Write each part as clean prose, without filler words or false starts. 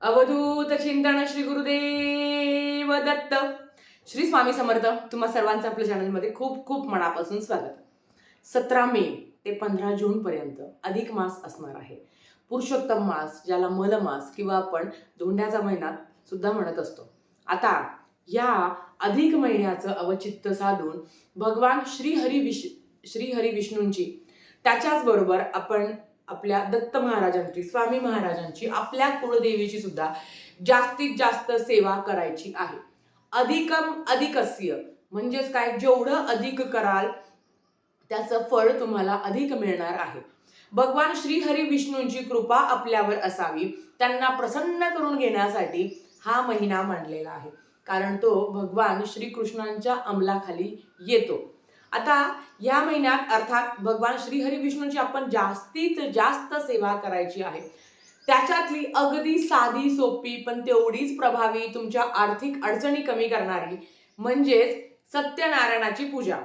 अवधूत चिंतन श्री गुरुदेव दत्त. श्री स्वामी समर्थ. तुम्हा सर्वांचं आपल्या चॅनलमध्ये खूप खूप मनापासून स्वागत. 17 मे ते 15 जून पर्यंत अधिक मास असणार आहे. पुरुषोत्तम मास, ज्याला मलमास किंवा आपण धोंड्याचा महिना सुद्धा म्हणत असतो. आता या अधिक महिन्याचं अवचित्त साधून भगवान श्रीहरी विष्णूंची, त्याच्याच बरोबर आपण आपल्या दत्त महाराजांची, स्वामी महाराजांची, आपल्या कुळदेवीची सुद्धा जास्तीत जास्त सेवा करायची आहे. अधिकम अधिकस्य म्हणजेच काय, जेवढं अधिक कराल त्याचं फळ तुम्हाला अधिक मिळणार आहे. भगवान श्रीहरी विष्णूंची कृपा आपल्यावर असावी, त्यांना प्रसन्न करून घेण्यासाठी हा महिना मांडलेला आहे. कारण तो भगवान श्रीकृष्णांच्या अंमलाखाली येतो. आता या महिन्यात अर्थात भगवान श्रीहरी विष्णूंची आपण जास्तीत जास्त सेवा करायची आहे. त्याच्यातली अगदी साधी सोपी पण तेवढीच प्रभावी, तुमच्या आर्थिक अडचणी कमी करणारी म्हणजेच सत्यनारायणाची पूजा.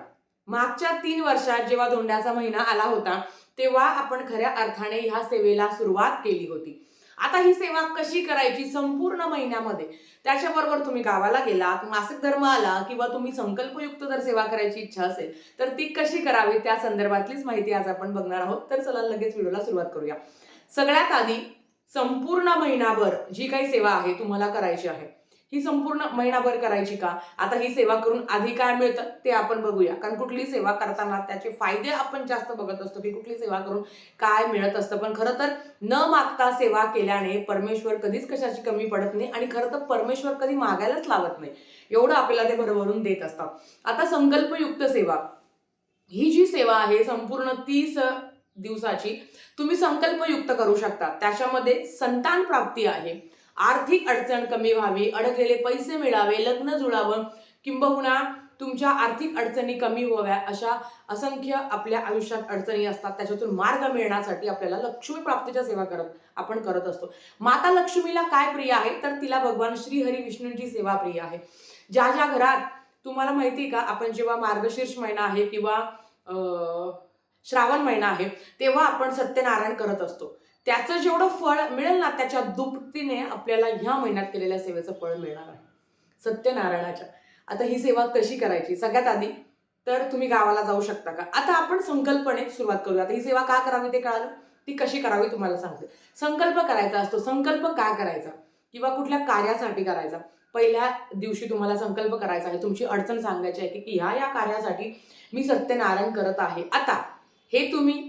मागच्या 3 वर्षात जेव्हा धोंड्याचा महिना आला होता तेव्हा आपण खऱ्या अर्थाने ह्या सेवेला सुरुवात केली होती. आता ही सेवा कशी करायची संपूर्ण महिन्यामध्ये, त्याच्याबरोबर तुम्ही गावाला गेलात, मासिक धर्म आला किंवा तुम्ही संकल्पयुक्त जर सेवा करायची इच्छा असेल तर ती कशी करावी त्या संदर्भातलीच माहिती आज आपण बघणार आहोत. तर चला लगेच व्हिडिओला सुरुवात करूया. सगळ्यात आधी संपूर्ण महिनाभर जी काही सेवा आहे तुम्हाला करायची आहे, ही संपूर्ण महिनाभर करायची का? आता ही सेवा करून आधी काय मिळतं ते आपण बघूया. कारण कुठली सेवा करताना त्याचे फायदे आपण जास्त बघत असतो की कुठली सेवा करून काय मिळत असतं. पण खरं तर न मागता सेवा केल्याने परमेश्वर कधीच कशाची कमी पडत नाही आणि खरं तर परमेश्वर कधी मागायलाच लावत नाही, एवढं आपल्याला ते भरभरून देत असतात. आता संकल्पयुक्त सेवा ही जी सेवा आहे संपूर्ण 30 दिवसाची तुम्ही संकल्पयुक्त करू शकता. त्याच्यामध्ये संतान प्राप्ती आहे, आर्थिक अडचण कमी व्हावी, अडकलेले पैसे मिळावे, लग्न जुळावं, किंबहुना तुमच्या आर्थिक अडचणी कमी व्हाव्या, अशा असंख्य आपल्या आयुष्यात अडचणी असतात. त्याच्यातून मार्ग मिळण्यासाठी आपल्याला लक्ष्मी प्राप्तीच्या सेवा आपण करत असतो. माता लक्ष्मीला काय प्रिय आहे तर तिला भगवान श्रीहरी विष्णूंची सेवा प्रिय आहे. ज्या ज्या घरात तुम्हाला माहिती का, आपण जेव्हा मार्गशीर्ष महिना आहे किंवा श्रावण महिना आहे तेव्हा आपण सत्यनारायण करत असतो. त्याचं जेवढं फळ मिळेल ना त्याच्या दुपटीने आपल्याला ह्या महिन्यात केलेल्या सेवेचं फळ मिळणार आहे सत्यनारायणाच्या. आता ही सेवा कशी करायची? सगळ्यात आधी तर तुम्ही गावाला जाऊ शकता का? आता आपण संकल्पनेत सुरुवात करूया. आता ही सेवा का करावी ते कळालं, ती कशी करावी तुम्हाला सांगते. संकल्प करायचा असतो. संकल्प का करायचा किंवा कुठल्या कार्यासाठी करायचा? पहिल्या दिवशी तुम्हाला संकल्प करायचा आहे, तुमची अडचण सांगायची आहे की ह्या कार्यासाठी मी सत्यनारायण करत आहे. आता हे तुम्ही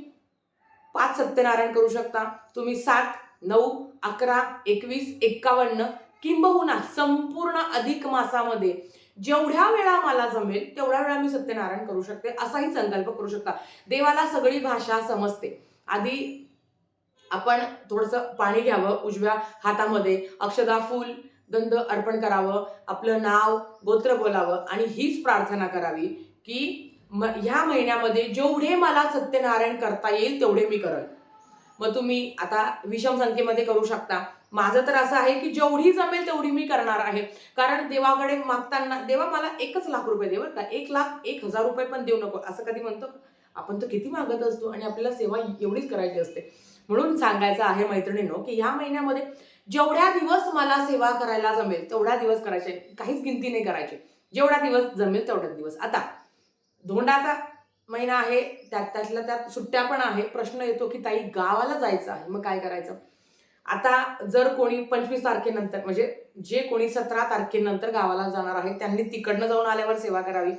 5 सत्यनारायण करू शकता, तुम्ही 7, 9, 11, 21, 51 किंबहुना संपूर्ण अधिक मासामध्ये जेवढ्या वेळा मला जमेल तेवढ्या वेळा मी सत्यनारायण करू शकते, असाही संकल्प करू शकता. देवाला सगळी भाषा समजते. आधी आपण थोडंसं पाणी घ्यावं उजव्या हातामध्ये, अक्षदा फूल गंध अर्पण करावं, आपलं नाव गोत्र बोलावं आणि हीच प्रार्थना करावी की ह्या महिन्यामध्ये जेवढे मला सत्यनारायण करता येईल तेवढे मी करेन. मग तुम्ही आता विषम संख्येमध्ये करू शकता. माझं तर असं आहे की जेवढी जमेल तेवढी मी करणार आहे. कारण देवाकडे मागताना देवा मला 1 लाख रुपये दे बरं का, 1,01,000 रुपये पण देऊ नको असं कधी म्हणतो आपण? तर किती मागत असतो आणि आपल्याला सेवा एवढीच करायची असते. म्हणून सांगायचं आहे मैत्रिणींनो की ह्या महिन्यामध्ये जेवढ्या दिवस मला सेवा करायला जमेल तेवढ्या दिवस करायचे, काहीच गिनती नाही करायची. जेवढा दिवस जमेल तेवढाच दिवस. आता धोंडाचा महिना आहे, त्यातल्या त्यात सुट्ट्या पण आहे. प्रश्न येतो की ताई गावाला जायचं आहे, मग काय करायचं? आता जर कोणी 25 तारखेनंतर म्हणजे जे कोणी 17 तारखेनंतर गावाला जाणार आहे त्यांनी तिकडनं जाऊन आल्यावर सेवा करावी.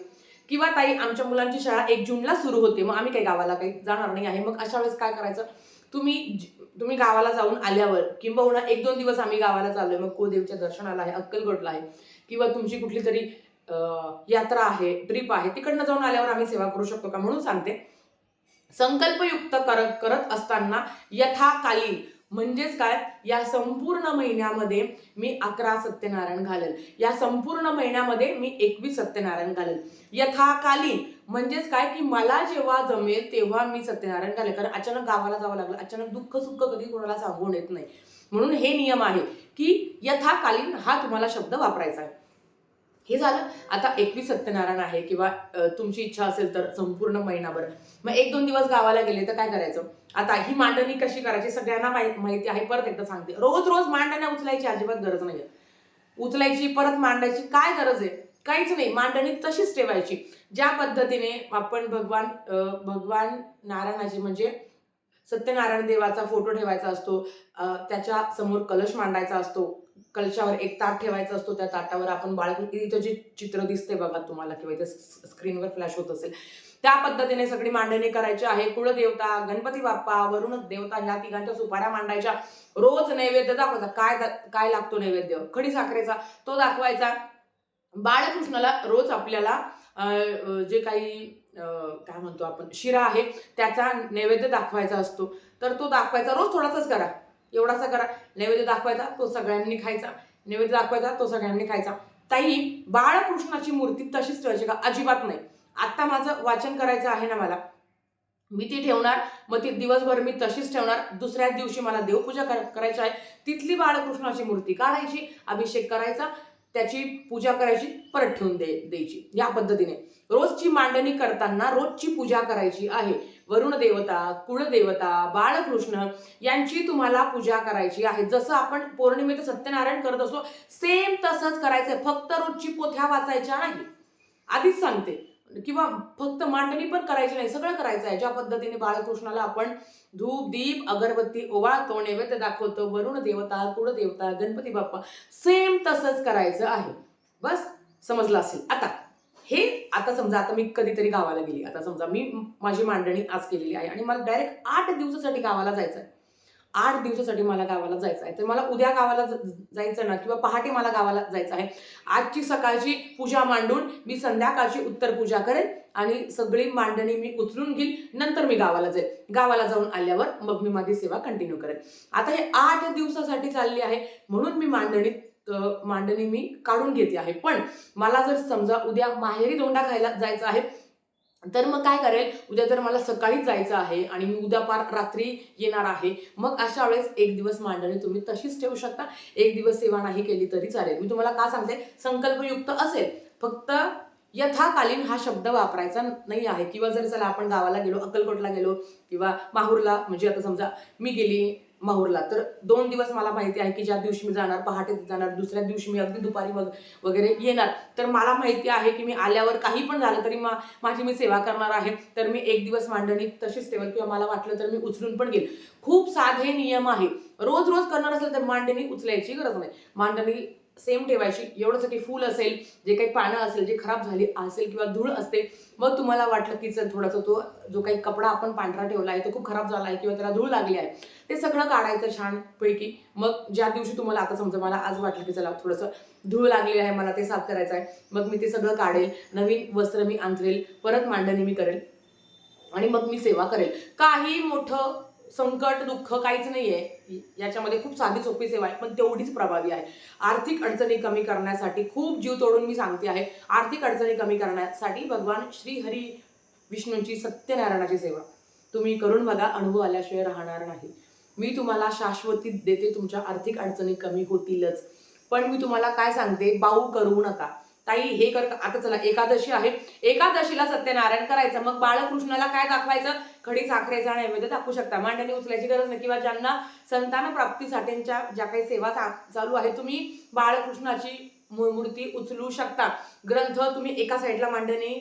किंवा ताई आमच्या मुलांची शाळा 1 जूनला सुरू होते, मग आम्ही काही गावाला काही जाणार नाही आहे, मग अशा वेळेस काय करायचं? तुम्ही गावाला जाऊन आल्यावर किंबहुना 1-2 दिवस आम्ही गावाला चाललोय, मग कुलदेवीच्या दर्शनाला आहे, अक्कलकोटला आहे किंवा तुमची कुठली तरी यात्रा आहे, ट्रिप आहे, तिकडनं जाऊन आल्यावर आम्ही सेवा करू शकतो का? म्हणून सांगते, संकल्पयुक्त करत असताना यथाकालीन म्हणजेच काय, या संपूर्ण महिन्यामध्ये मी 11 सत्यनारायण घालेल, या संपूर्ण महिन्यामध्ये मी 21 सत्यनारायण घालेल. यथाकालीन म्हणजेच काय की मला जेव्हा जमेल तेव्हा मी सत्यनारायण घालेल. कारण अचानक गावाला जावं लागलं, अचानक दुःख सुख कधी कोणाला सांगून येत नाही. म्हणून हे नियम आहे की यथाकालीन हा तुम्हाला शब्द वापरायचा आहे. हे झालं. आता 21 सत्यनारायण आहे किंवा तुमची इच्छा असेल तर संपूर्ण महिनाभर, मग 1-2 दिवस गावाला गेले तर काय करायचं? आता ही मांडणी कशी करायची सगळ्यांना माहिती आहे. परत एकदा सांगते, रोज रोज मांडण्या उचलायची अजिबात गरज नाहीये. उचलायची परत मांडायची काय गरज आहे? काहीच नाही. मांडणी तशीच ठेवायची. ज्या पद्धतीने आपण भगवान नारायणाची म्हणजे सत्यनारायण देवाचा फोटो ठेवायचा असतो, त्याच्या समोर कलश मांडायचा असतो, कलशावर एक ताट ठेवायचा असतो, त्या ताटावर आपण इथं जे चित्र दिसते बघा तुम्हाला किंवा इथे स्क्रीनवर फ्लॅश होत असेल, त्या पद्धतीने सगळी मांडणी करायची आहे. कुळदेवता, गणपती बाप्पा, वरुण देवता ह्या तिघांच्या सुपाऱ्या मांडायच्या. रोज नैवेद्य दाखवायचा. काय लागतो नैवेद्य? खडी साखरेचा, तो दाखवायचा. बाळकृष्णाला रोज आपल्याला जे काही काय म्हणतो आपण शिरा आहे त्याचा नैवेद्य दाखवायचा असतो, तर तो दाखवायचा. रोज थोडासाच करा, एवढासा करा. नैवेद्य दाखवायचा, तो सगळ्यांनी खायचा. नैवेद्य दाखवायचा, तो सगळ्यांनी खायचा. ताई, बाळकृष्णाची मूर्ती तशीच ठेवायची का? अजिबात नाही. आता माझं वाचन करायचं आहे ना मला, मी ती ठेवणार, मग ती दिवसभर मी तशीच ठेवणार. दुसऱ्या दिवशी मला देवपूजा करायची आहे, तिथली बाळकृष्णाची मूर्ती काढायची, अभिषेक करायचा, त्याची पूजा करायची, परत ठेवून द्यायची. या पद्धतीने रोजची मांडणी करताना रोजची पूजा करायची आहे. वरुण देवता, कुळदेवता, बाळकृष्ण यांची तुम्हाला पूजा करायची आहे. जसं आपण पौर्णिमेचं सत्यनारायण करत असतो सेम तसंच करायचंय. फक्त रोजची पोथ्या वाचायच्या नाही, आधीच सांगते. किंवा फक्त मांडणी पण करायची नाही, सगळं करायचं आहे. ज्या पद्धतीने बाळकृष्णाला आपण धूप, दीप, अगरबत्ती ओवाळतो, नैवेद्य दाखवतो, वरुण देवता, कुळदेवता, गणपती बाप्पा, सेम तसंच करायचं आहे. बस समजलं असेल. आता समजा आता मी कधीतरी गावाला गेली, आता समजा मी माझी मांडणी आज केलेली आहे आणि मला डायरेक्ट 8 दिवसासाठी गावाला जायचं आहे. 8 दिवसासाठी मला गावाला जायचं आहे. तर मला उद्या गावाला जायचं ना, किंवा पहाटे मला गावाला जायचं आहे. आजची सकाळची पूजा मांडून मी संध्याकाळची उत्तर पूजा करेन आणि सगळी मांडणी मी उचलून घेईल. नंतर मी गावाला जाईल. गावाला जाऊन आल्यावर मग मी माझी सेवा कंटिन्यू करेन. आता हे 8 दिवसासाठी चालली आहे, म्हणून मी मांडणी मी काढून घेते आहे. पण मला जर समजा उद्या माहेरी धोंडा खायला जायचं आहे, तर मग काय करेल, उद्या जर मला सकाळीच जायचं आहे आणि मी उद्या पार रात्री येणार आहे, मग अशा वेळेस 1 दिवस मांडणी तुम्ही तशीच ठेवू शकता. 1 दिवस सेवा नाही केली तरी चालेल. मी तुम्हाला का सांगते, संकल्पयुक्त असेल, फक्त यथाकालीन हा शब्द वापरायचा नाही आहे. किंवा जर चला आपण गावाला गेलो, अक्कलकोटला गेलो किंवा माहूरला, म्हणजे आता समजा मी गेली माहूरला, तर 2 दिवस मला माहिती आहे की ज्या दिवशी मी जाणार पहाटे जाणार, दुसऱ्या दिवशी मी अगदी दुपारी वगैरे येणार. तर मला माहिती आहे की मी आल्यावर काही पण झालं तरी माझी मी सेवा करणार आहे. तर मी 1 दिवस मांडणी तशीच ठेवेल किंवा मला वाटलं तर मी उचलून पण घेईल. खूप साधे नियम आहे. रोज रोज करणार असेल तर मांडणी उचलायची गरज नाही. मांडणी सेम ठेवायची. एवढंच की फूल असेल, जे काही पानं असेल, जे खराब झाली असेल किंवा धूळ असते, मग तुम्हाला वाटलं की चल थोडासा तो जो काही कपडा आपण पांढरा ठेवला आहे तो खूप खराब झाला आहे किंवा त्याला धूळ लागली आहे, ते सगळं काढायचं छानपैकी. मग ज्या दिवशी तुम्हाला, आता समजा मला आज वाटलं की चला थोडंसं धूळ लागली आहे, मला ते साफ करायचं आहे, मग मी ते सगळं काढेल, नवीन वस्त्र मी अंथरेल, परत मांडणी मी करेल आणि मग मी सेवा करेल. काही मोठं संकट दुःख काहीच नाहीये याच्यामध्ये. खूप साधी सोपी सेवा आहे, पण तेवढीच प्रभावी आहे. आर्थिक अडचणी कमी करण्यासाठी, खूप जीव तोडून मी सांगते आहे, आर्थिक अडचणी कमी करण्यासाठी भगवान श्री हरी विष्णूंची सत्यनारायणाची सेवा तुम्ही करून बघा. अनुभव आल्याशिवाय राहणार नाही. मी तुम्हाला शाश्वती देते, तुमच्या आर्थिक अडचणी कमी होतीलच. पण मी तुम्हाला काय सांगते, बाऊ करू नका. ताई हे कर. आता चला एकादशी आहे, एकादशीला सत्यनारायण करायचं, मग बाळकृष्णाला काय दाखवायचं, खडी साखरेचा नैवेद्य दाखवू शकता. मांडणी उचलायची गरज नाही. किंवा ज्यांना संतान प्राप्तीसाठीच्या ज्या काही सेवा चालू आहे, तुम्ही बाळकृष्णाची मूर्ती उचलू शकता. ग्रंथ तुम्ही एका साईडला मांडणी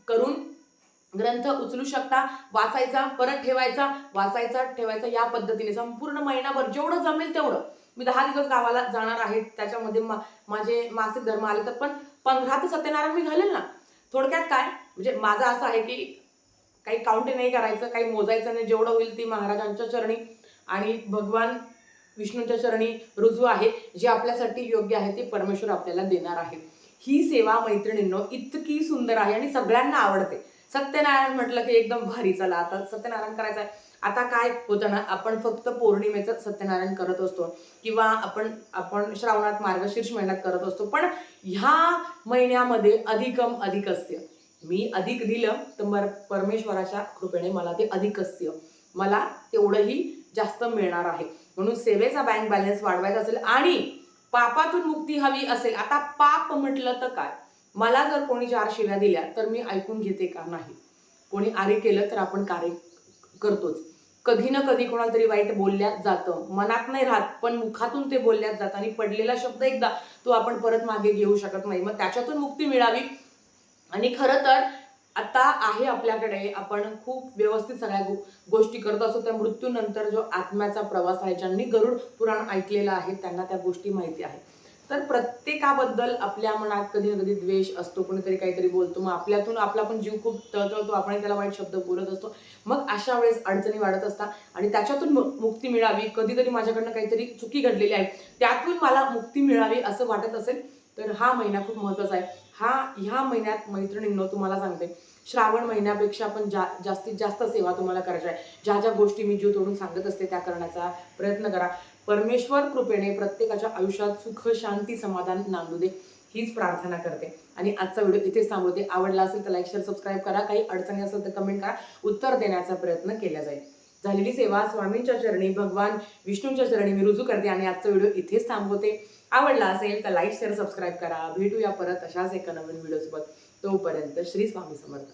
करून ग्रंथ उचलू शकता, वाचायचा, परत ठेवायचा, वाचायचा, ठेवायचा, या पद्धतीने संपूर्ण महिनाभर जेवढं जमेल तेवढं. मी 10 दिवस गावाला जाणार आहे, त्याच्यामध्ये माझे मासिक धर्म आले तर पण 15 ते सत्यनारायण मी घालेल ना. थोडक्यात काय म्हणजे माझं असं आहे की काही काउंट नाही करायचं, काही मोजायचं नाही. जेवढं होईल ती महाराजांच्या चरणी आणि भगवान विष्णूंच्या चरणी रुजू आहे. जे आपल्यासाठी योग्य आहे ते परमेश्वर आपल्याला देणार आहे. ही सेवा मैत्रिणींनो इतकी सुंदर आहे आणि सगळ्यांना आवडते. सत्यनारायण म्हटलं की एकदम भारी, चला आता सत्यनारायण करायचं आहे. आता काय होतं ना, आपण फक्त पौर्णिमेचं सत्यनारायण करत असतो किंवा आपण श्रावणात मार्गशीर्ष महिन्यात करत असतो, पण ह्या महिन्यामध्ये अधिकम अधिक असते. मी अधिक दिलं तर परमेश्वराच्या कृपेने मला ते अधिक असते, मला तेवढंही जास्त मिळणार आहे. म्हणून सेवेचा बँक बॅलन्स वाढवायचा असेल आणि पापातून मुक्ती हवी असेल, आता पाप म्हटलं तर काय, मला जर कोणी 4 शिव्या दिल्या तर मी ऐकून घेते का? नाही. कोणी आरे केलं तर आपण कार्य करतोच. कधी ना कधी कोणाला तरी वाईट बोलल्याच जातं. मनात नाही राहत, पण मुखातून ते बोलल्याच जातं आणि पडलेला शब्द एकदा तो आपण परत मागे घेऊ शकत नाही. मग त्याच्यातून मुक्ती मिळावी आणि खरं तर आता आहे आपल्याकडे, आपण खूप व्यवस्थित सगळ्या गोष्टी करत असतो. त्या मृत्यूनंतर जो आत्म्याचा प्रवास आहे, ज्यांनी गरुड पुराण ऐकलेलं आहे त्यांना त्या गोष्टी माहिती आहेत. तर प्रत्येकाबद्दल आपल्या मनात कधी ना कधी द्वेष असतो. कोणीतरी काहीतरी बोलतो, मग आपल्यातून आपला पण जीव खूप तळतळतो, आपण त्याला वाईट शब्द बोलत असतो. मग अशा वेळेस अडचणी वाढत असतात आणि त्याच्यातून मुक्ती मिळावी, कधीतरी माझ्याकडनं काहीतरी चुकी घडलेली आहे, त्यातून मला मुक्ती मिळावी असं वाटत असेल तर हा महिना खूप महत्त्वाचा आहे. ह्या महिन्यात मैत्रिणींनो तुम्हाला सांगते, श्रावण महिन्यापेक्षा पण जास्तीत जास्त सेवा तुम्हाला करायची आहे. ज्या ज्या गोष्टी मी जीव तोडून सांगत असते त्या करण्याचा प्रयत्न करा. परमेश्वर कृपेने प्रत्येकाच्या आयुष्यात सुख, शांती, समाधान नांदू दे हीच प्रार्थना करते. आणि आजचा व्हिडिओ इथेच थांबवते. आवडला असेल तर लाईक, शेअर, सबस्क्राईब करा. काही अडचणी असेल तर कमेंट करा. उत्तर देण्याचा प्रयत्न केला जाईल. झालेली सेवा स्वामींच्या चरणी, भगवान विष्णूंच्या चरणी मी रुजू करते आणि आजचा व्हिडिओ इथेच थांबवते. आवडला असेल तर लाईक, शेअर, सबस्क्राईब करा. भेटूया परत अशाच एका नवीन व्हिडिओसोबत. तोपर्यंत श्री स्वामी समर्थ.